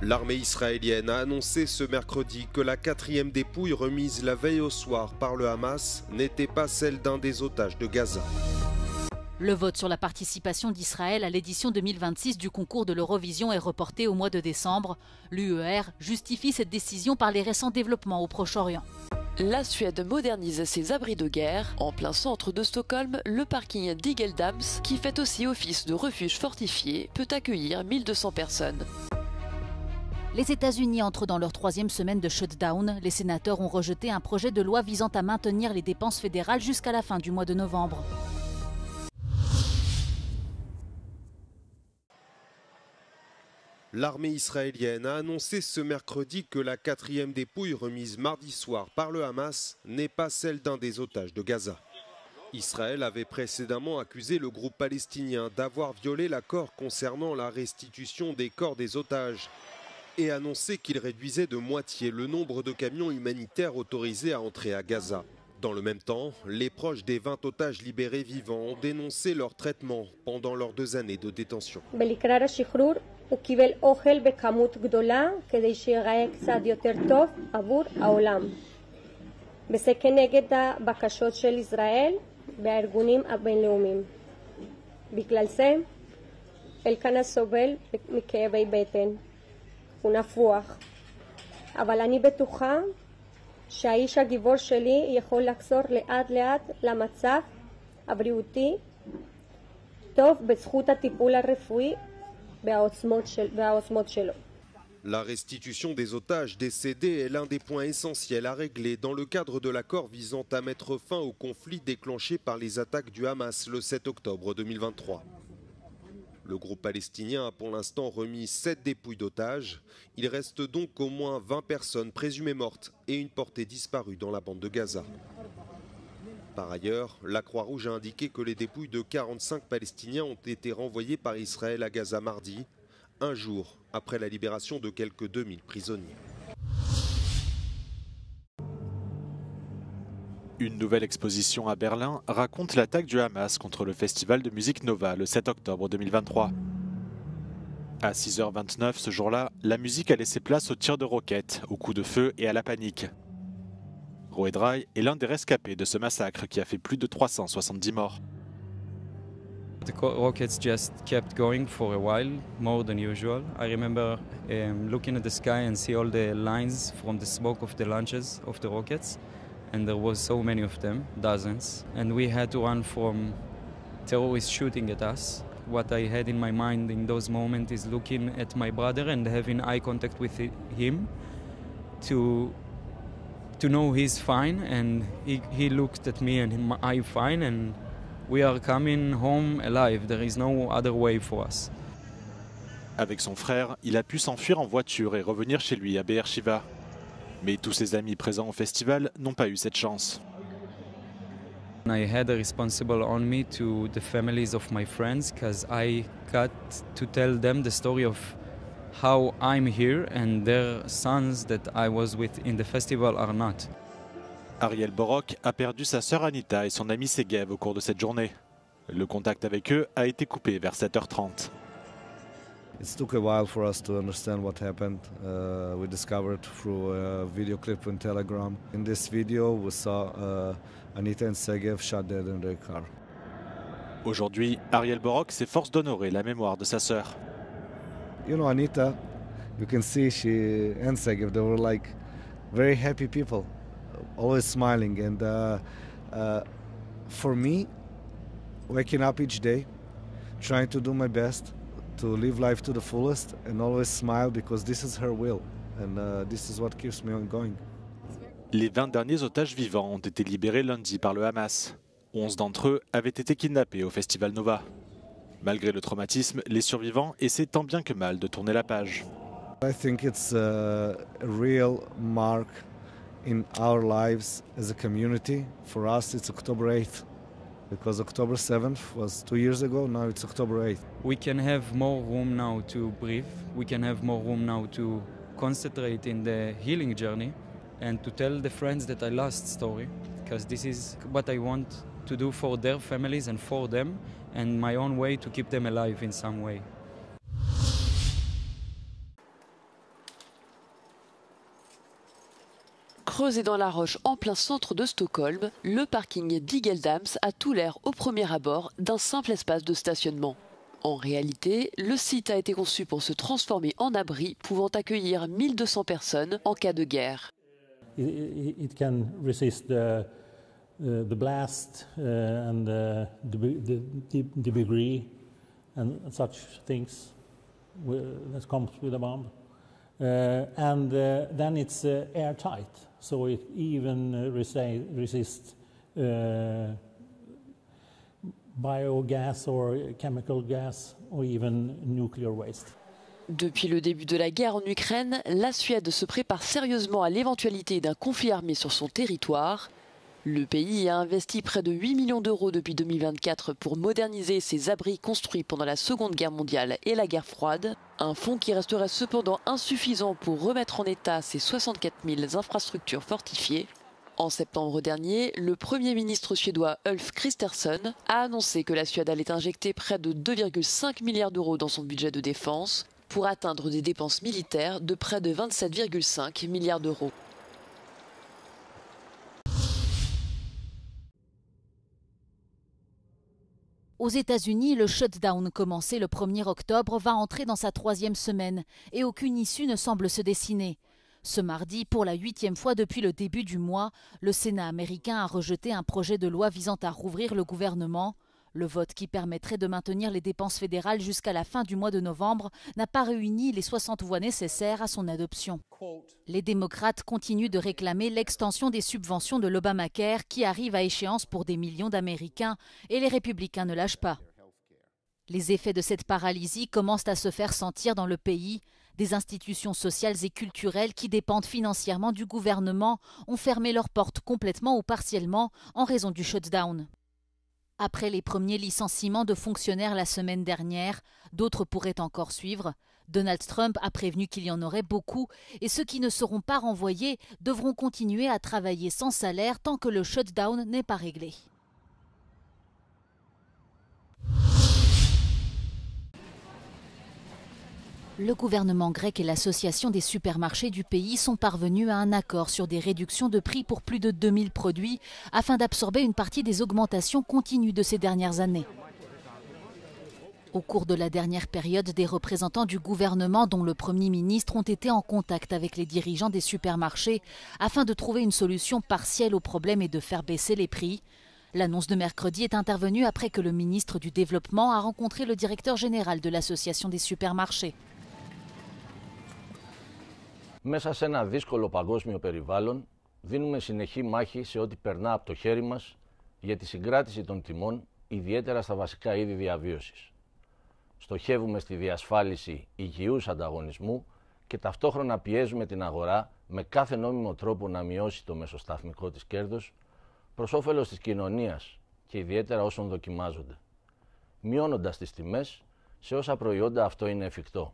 L'armée israélienne a annoncé ce mercredi que la 4e dépouille remise la veille au soir par le Hamas n'était pas celle d'un des otages de Gaza. Le vote sur la participation d'Israël à l'édition 2026 du concours de l'Eurovision est reporté au mois de décembre. L'UER justifie cette décision par les récents développements au Proche-Orient. La Suède modernise ses abris de guerre. En plein centre de Stockholm, le parking d'Igeldams, qui fait aussi office de refuge fortifié, peut accueillir 1200 personnes. Les États-Unis entrent dans leur 3e semaine de shutdown. Les sénateurs ont rejeté un projet de loi visant à maintenir les dépenses fédérales jusqu'à la fin du mois de novembre. L'armée israélienne a annoncé ce mercredi que la 4e dépouille remise mardi soir par le Hamas n'est pas celle d'un des otages de Gaza. Israël avait précédemment accusé le groupe palestinien d'avoir violé l'accord concernant la restitution des corps des otages et annoncé qu'il réduisait de moitié le nombre de camions humanitaires autorisés à entrer à Gaza. Dans le même temps, les proches des 20 otages libérés vivants ont dénoncé leur traitement pendant leurs 2 années de détention. הוא קיבל אוכל בכמות גדולה כדי שיראה קצת יותר טוב עבור העולם. וזה כנגד הבקשות של ישראל והארגונים הבינלאומיים. בגלל זה אלקנה סובל מכאבי בטן. הוא נפוח. אבל אני בטוחה שהאיש הגיבור שלי יכול לחזור לאט לאט למצב הבריאותי טוב בזכות הטיפול הרפואי. La restitution des otages décédés est l'un des points essentiels à régler dans le cadre de l'accord visant à mettre fin au conflit déclenché par les attaques du Hamas le 7 octobre 2023. Le groupe palestinien a pour l'instant remis 7 dépouilles d'otages. Il reste donc au moins 20 personnes présumées mortes et une portée disparue dans la bande de Gaza. Par ailleurs, la Croix-Rouge a indiqué que les dépouilles de 45 Palestiniens ont été renvoyées par Israël à Gaza mardi, un jour après la libération de quelques 2000 prisonniers. Une nouvelle exposition à Berlin raconte l'attaque du Hamas contre le festival de musique Nova le 7 octobre 2023. À 6h29 ce jour-là, la musique a laissé place aux tirs de roquettes, aux coups de feu et à la panique. Roe Drey est l'un des rescapés de ce massacre qui a fait plus de 370 morts. The rockets just kept going for a while, more than usual. I remember looking at the sky and see all the lines from the smoke of the launches of the rockets, and there was so many of them, dozens, and we had to run from terrorists shooting at us. What I had in my mind in those moments is looking at my brother and having eye contact with him to know he's fine, and he looked at me and I'm fine, and we are coming home alive. There is no other way for us. Avec son frère, il a pu s'enfuir en voiture et revenir chez lui à Be'er Shiva. Mais tous ses amis présents au festival n'ont pas eu cette chance. I had a responsible on me to the families of my friends because I got to tell them the story of how I'm here and their sons that I was with in the festival are not. Ariel Borok a perdu sa sœur Anita et son ami Segev au cours de cette journée. Le contact avec eux a été coupé vers 7h30. It took a while for us to understand what happened. We discovered through a video clip on Telegram. In this video, we saw Anita and Segev shot dead in their car. Aujourd'hui, Ariel Borok s'efforce d'honorer la mémoire de sa sœur. You know, Anita, you can see she and Segev, they were like very happy people, always smiling. And for me, waking up each day, trying to do my best, to live life to the fullest and always smile because this is her will and this is what keeps me on going. Les 20 derniers otages vivants ont été libérés lundi par le Hamas. 11 d'entre eux avaient été kidnappés au Festival Nova. Malgré le traumatisme, les survivants essaient tant bien que mal de tourner la page. I think it's a real mark in our lives as a community. For us, it's October 8th. Because October 7th was 2 years ago, now it's October 8th. We can have more room now to breathe. We can have more room now to concentrate in the healing journey and to tell the friends that I lost story, because this is what I want to do for their families and for them, and my own way to keep them alive in some way. Creusé dans la roche en plein centre de Stockholm, le parking d'Igeldams a tout l'air au premier abord d'un simple espace de stationnement. En réalité, le site a été conçu pour se transformer en abri pouvant accueillir 1200 personnes en cas de guerre. It can resist the blast and the debris and such things that comes with a bomb. Then it's airtight, so it even resists biogas or chemical gas or even nuclear waste. Depuis le début de la guerre en Ukraine, la Suède se prépare sérieusement à l'éventualité d'un conflit armé sur son territoire. Le pays a investi près de 8 millions d'euros depuis 2024 pour moderniser ses abris construits pendant la Seconde Guerre mondiale et la guerre froide. Un fonds qui resterait cependant insuffisant pour remettre en état ces 64 000 infrastructures fortifiées. En septembre dernier, le Premier ministre suédois Ulf Kristersson a annoncé que la Suède allait injecter près de 2,5 milliards d'euros dans son budget de défense pour atteindre des dépenses militaires de près de 27,5 milliards d'euros. Aux États-Unis, le shutdown commencé le 1er octobre va entrer dans sa 3e semaine et aucune issue ne semble se dessiner. Ce mardi, pour la 8e fois depuis le début du mois, le Sénat américain a rejeté un projet de loi visant à rouvrir le gouvernement. Le vote qui permettrait de maintenir les dépenses fédérales jusqu'à la fin du mois de novembre n'a pas réuni les 60 voix nécessaires à son adoption. Les démocrates continuent de réclamer l'extension des subventions de l'Obamacare qui arrive à échéance pour des millions d'Américains et les républicains ne lâchent pas. Les effets de cette paralysie commencent à se faire sentir dans le pays. Des institutions sociales et culturelles qui dépendent financièrement du gouvernement ont fermé leurs portes complètement ou partiellement en raison du shutdown. Après les premiers licenciements de fonctionnaires la semaine dernière, d'autres pourraient encore suivre. Donald Trump a prévenu qu'il y en aurait beaucoup et ceux qui ne seront pas renvoyés devront continuer à travailler sans salaire tant que le shutdown n'est pas réglé. Le gouvernement grec et l'association des supermarchés du pays sont parvenus à un accord sur des réductions de prix pour plus de 2000 produits afin d'absorber une partie des augmentations continues de ces dernières années. Au cours de la dernière période, des représentants du gouvernement, dont le Premier ministre, ont été en contact avec les dirigeants des supermarchés afin de trouver une solution partielle au problème et de faire baisser les prix. L'annonce de mercredi est intervenue après que le ministre du Développement a rencontré le directeur général de l'association des supermarchés. Μέσα σε ένα δύσκολο παγκόσμιο περιβάλλον, δίνουμε συνεχή μάχη σε ό,τι περνά από το χέρι μας για τη συγκράτηση των τιμών, ιδιαίτερα στα βασικά είδη διαβίωσης. Στοχεύουμε στη διασφάλιση υγιούς ανταγωνισμού και ταυτόχρονα πιέζουμε την αγορά με κάθε νόμιμο τρόπο να μειώσει το μεσοσταθμικό της κέρδος προς όφελος της κοινωνίας και ιδιαίτερα όσων δοκιμάζονται, μειώνοντας τις τιμές σε όσα προϊόντα αυτό είναι εφικτό.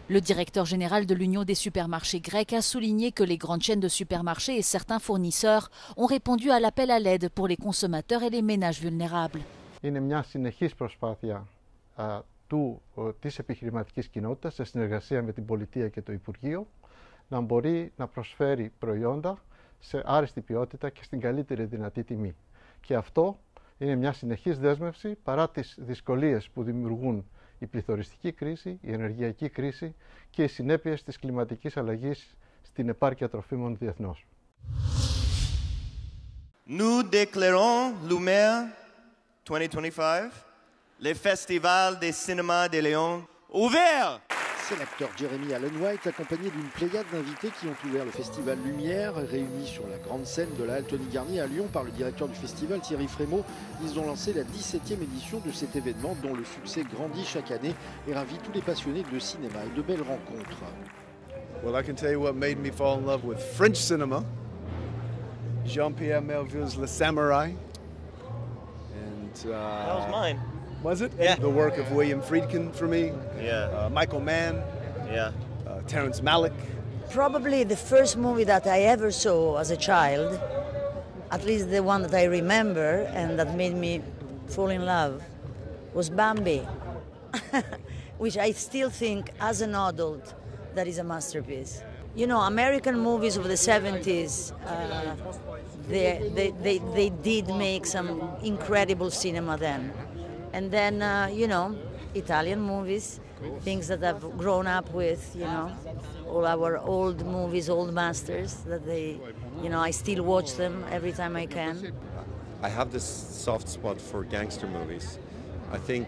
Le directeur général de l'Union des supermarchés grecs a souligné que les grandes chaînes de supermarchés et certains fournisseurs ont répondu à l'appel à l'aide pour les consommateurs et les ménages vulnérables. Είναι μια συνεχής προσπάθεια της επιχειρηματικής κοινότητας σε συνεργασία με την Πολιτεία και το Υπουργείο να μπορεί να προσφέρει προϊόντα σε άριστη ποιότητα και στην καλύτερη δυνατή τιμή. Και αυτό είναι μια συνεχής δέσμευση παρά τις δυσκολίες που δημιουργούν η πληθωριστική κρίση, η ενεργειακή κρίση και οι συνέπειες της κλιματικής αλλαγής στην επάρκεια τροφίμων διεθνώς. Nous déclarons l'Oumer 2025, le Festival des cinémas de Lyon, ouvert. C'est l'acteur Jeremy Allen White accompagné d'une pléiade d'invités qui ont ouvert le festival Lumière, réunis sur la grande scène de la Halle Tony Garnier à Lyon par le directeur du festival Thierry Frémaux. Ils ont lancé la 17e édition de cet événement dont le succès grandit chaque année et ravit tous les passionnés de cinéma et de belles rencontres. Well, I can tell you what made me fall in love with French cinema. Jean-Pierre Melville's Le Samurai. And that was mine. Was it? Yeah. The work of William Friedkin for me. Yeah. Michael Mann. Yeah. Terrence Malick. Probably the first movie that I ever saw as a child, at least the one that I remember and that made me fall in love, was Bambi, which I still think as an adult that is a masterpiece. You know, American movies of the 70s, they did make some incredible cinema then. And then, you know, Italian movies, things that I've grown up with, you know, all our old movies, old masters, that they, you know, I still watch them every time I can. I have this soft spot for gangster movies. I think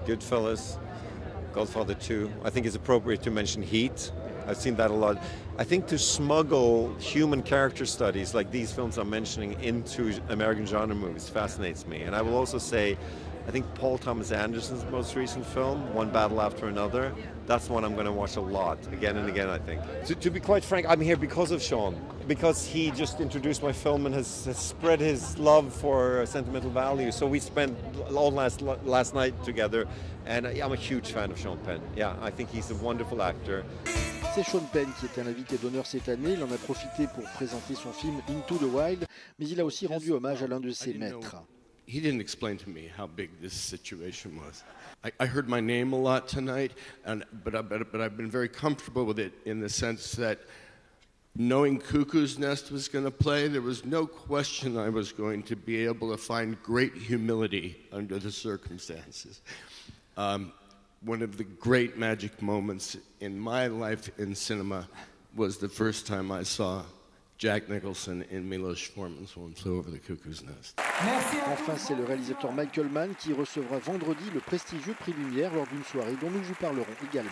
Goodfellas, Godfather 2, I think it's appropriate to mention Heat. I've seen that a lot. I think to smuggle human character studies like these films I'm mentioning into American genre movies fascinates me. And I will also say, I think Paul Thomas Anderson's most recent film, One Battle After Another, that's one I'm going to watch a lot, again and again, I think. To be quite frank, I'm here because of Sean, because he just introduced my film and has spread his love for sentimental value. So we spent all last night together, and I'm a huge fan of Sean Penn. Yeah, I think he's a wonderful actor. C'est Sean Penn qui est un invité d'honneur cette année. Il en a profité pour présenter son film Into the Wild, mais il a aussi rendu hommage à l'un de ses maîtres. He didn't explain to me how big this situation was. I heard my name a lot tonight, but I've been very comfortable with it in the sense that knowing Cuckoo's Nest was going to play, there was no question I was going to be able to find great humility under the circumstances. One of the great magic moments in my life in cinema was the first time I saw Jack Nicholson in Milos Forman's One Flew Over the Cuckoo's Nest. Enfin, c'est le réalisateur Michael Mann qui recevra vendredi le prestigieux prix Lumière lors d'une soirée dont nous vous parlerons également.